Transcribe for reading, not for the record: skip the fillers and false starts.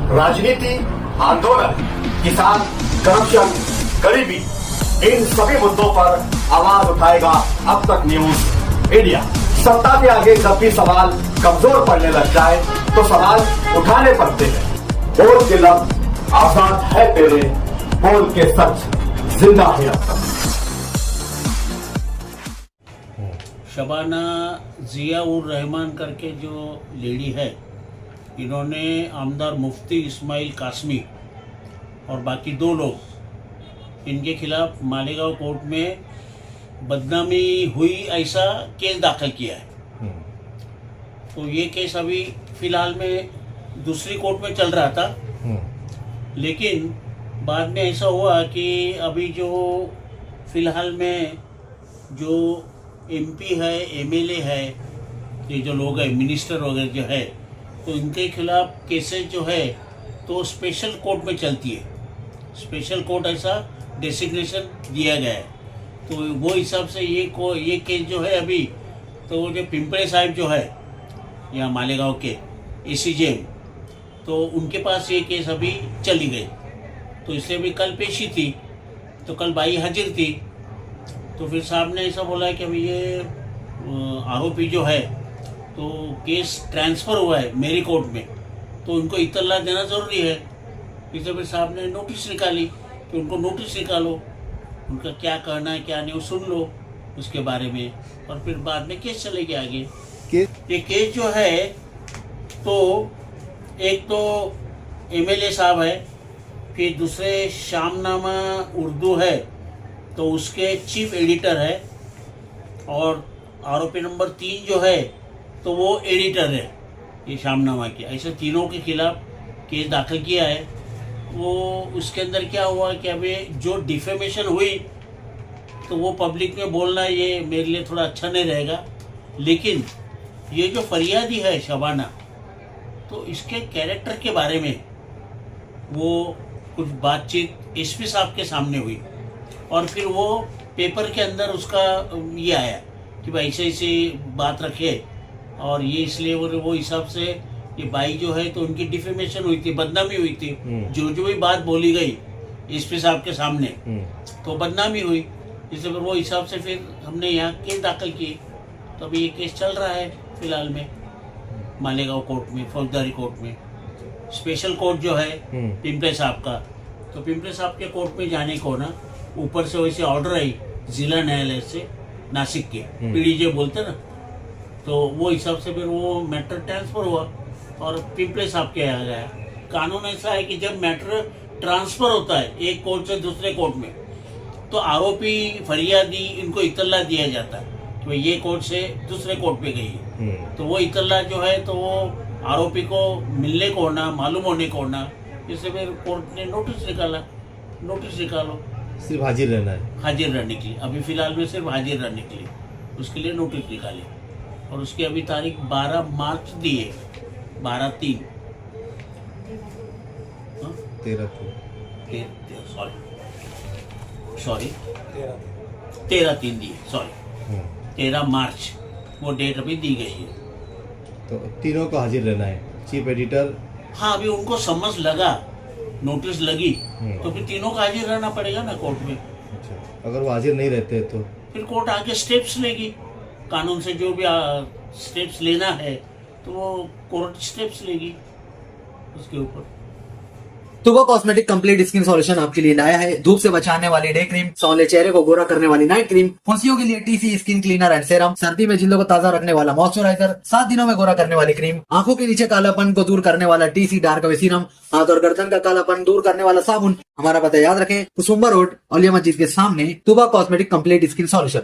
राजनीति, आंदोलन, किसान, करप्शन, गरीबी, इन सभी मुद्दों पर आवाज उठाएगा अब तक न्यूज इंडिया। सत्ता के आगे जब भी सवाल कमजोर पड़ने लग जाए तो सवाल उठाने पड़ते हैं। बोल के लफ्ज आजाद है तेरे, बोल के सच जिंदा है अब तक। शबाना जिया उर रहमान करके जो लेडी है, इन्होंने आमदार मुफ्ती इस्माइल कासमी और बाकी 2 लोग इनके खिलाफ मालेगांव कोर्ट में बदनामी हुई ऐसा केस दाखिल किया है। तो ये केस अभी फिलहाल में दूसरी कोर्ट में चल रहा था, लेकिन बाद में ऐसा हुआ कि अभी जो फिलहाल में जो एमपी है, एमएलए है, ये जो लोग हैं, मिनिस्टर वगैरह जो है, तो इनके खिलाफ केसेस जो है तो स्पेशल कोर्ट में चलती है। स्पेशल कोर्ट ऐसा डेसिग्नेशन दिया गया है। तो वो हिसाब से ये केस जो है अभी, तो वो जो पिंपरे साहिब जो है यहाँ मालेगांव के एसीजेएम, तो उनके पास ये केस अभी चली गई। तो इसलिए भी कल पेशी थी, तो कल बाई हाजिर थी। तो फिर साहब ने ऐसा बोला कि अभी ये आरोपी जो है तो केस ट्रांसफ़र हुआ है मेरी कोर्ट में, तो उनको इत्तला देना ज़रूरी है। इसलिए फिर साहब ने नोटिस निकाली कि उनको नोटिस निकालो, उनका क्या कहना है क्या नहीं वो सुन लो उसके बारे में, और फिर बाद में केस चलेगी आगे। ये केस जो है तो एक तो एमएलए साहब है, फिर दूसरे शामनामा उर्दू है तो उसके चीफ एडिटर है, और आरोपी नंबर 3 जो है तो वो एडिटर है ये शामनामा के। ऐसे तीनों के खिलाफ केस दाखिल किया है। वो उसके अंदर क्या हुआ कि अभी जो डिफेमेशन हुई तो वो पब्लिक में बोलना ये मेरे लिए थोड़ा अच्छा नहीं रहेगा, लेकिन ये जो फरियादी है शबाना, तो इसके कैरेक्टर के बारे में वो कुछ बातचीत एसपी साहब के सामने हुई, और फिर वो पेपर के अंदर उसका ये आया कि भाई ऐसे ऐसे बात रखे, और ये इसलिए वो हिसाब से ये बाई जो है तो उनकी डिफेमेशन हुई थी, बदनामी हुई थी। जो भी बात बोली गई एसपी साहब के सामने तो बदनामी हुई। इसलिए फिर वो हिसाब से फिर हमने यहाँ केस दाखिल किए। तो अभी ये केस चल रहा है फिलहाल में मालेगांव कोर्ट में, फौजदारी कोर्ट में। स्पेशल कोर्ट जो है पिंपरे साहब का, तो पिंपरे साहब के कोर्ट में जाने को ना ऊपर से वैसे ऑर्डर आई जिला न्यायालय से नासिक के, पीडीजे बोलते ना, तो वो हिसाब से फिर वो मैटर ट्रांसफर हुआ और पिंपरे साहब के आ गया। कानून ऐसा है कि जब मैटर ट्रांसफर होता है एक कोर्ट से दूसरे कोर्ट में, तो आरोपी, फरियादी, इनको इत्तला दिया जाता है कि भाई ये कोर्ट से दूसरे कोर्ट पे गई है। तो वो इत्तला जो है तो वो आरोपी को मिलने को होना, मालूम होने को होना, इससे फिर कोर्ट ने नोटिस निकाला, नोटिस निकालो, सिर्फ हाजिर रहना है, हाजिर रहने के लिए। अभी फिलहाल में सिर्फ हाजिर रहने के लिए उसके लिए नोटिस निकाले, और उसकी अभी तारीख 12 मार्च दी है, 12/3 13/3 दी है, सॉरी 13 मार्च वो डेट अभी दी गई है। तो तीनों को हाजिर रहना है, चीफ एडिटर। हाँ, अभी उनको समझ लगा, नोटिस लगी, तो फिर तीनों को हाजिर रहना पड़ेगा ना कोर्ट में। अच्छा, अगर वो हाजिर नहीं रहते तो फिर कोर्ट आगे स्टेप्स लेगी, कानून से जो भी स्टेप्स लेना है तो वो कोर्ट स्टेप्स लेगी उसके ऊपर। तुबा कॉस्मेटिक कंप्लीट स्किन सॉल्यूशन आपके लिए लाया है धूप से बचाने वाली डे क्रीम, सौंले चेहरे को गोरा करने वाली नाइट क्रीम, फुंसियों के लिए TC skin cleaner and serum, सर्दी में जिल्दों को ताजा रखने वाला मॉइस्चराइजर, 7 दिनों में गोरा करने वाली क्रीम, आंखों के नीचे कालापन को दूर करने वाला टीसी डार्क वे सीरम, हाथ और गर्दन का कालापन दूर करने वाला साबुन। हमारा पता याद रखें, कुसुम्बा रोड, औलिया मस्जिद के सामने, तुबा कॉस्मेटिक कंप्लीट स्किन सॉल्यूशन।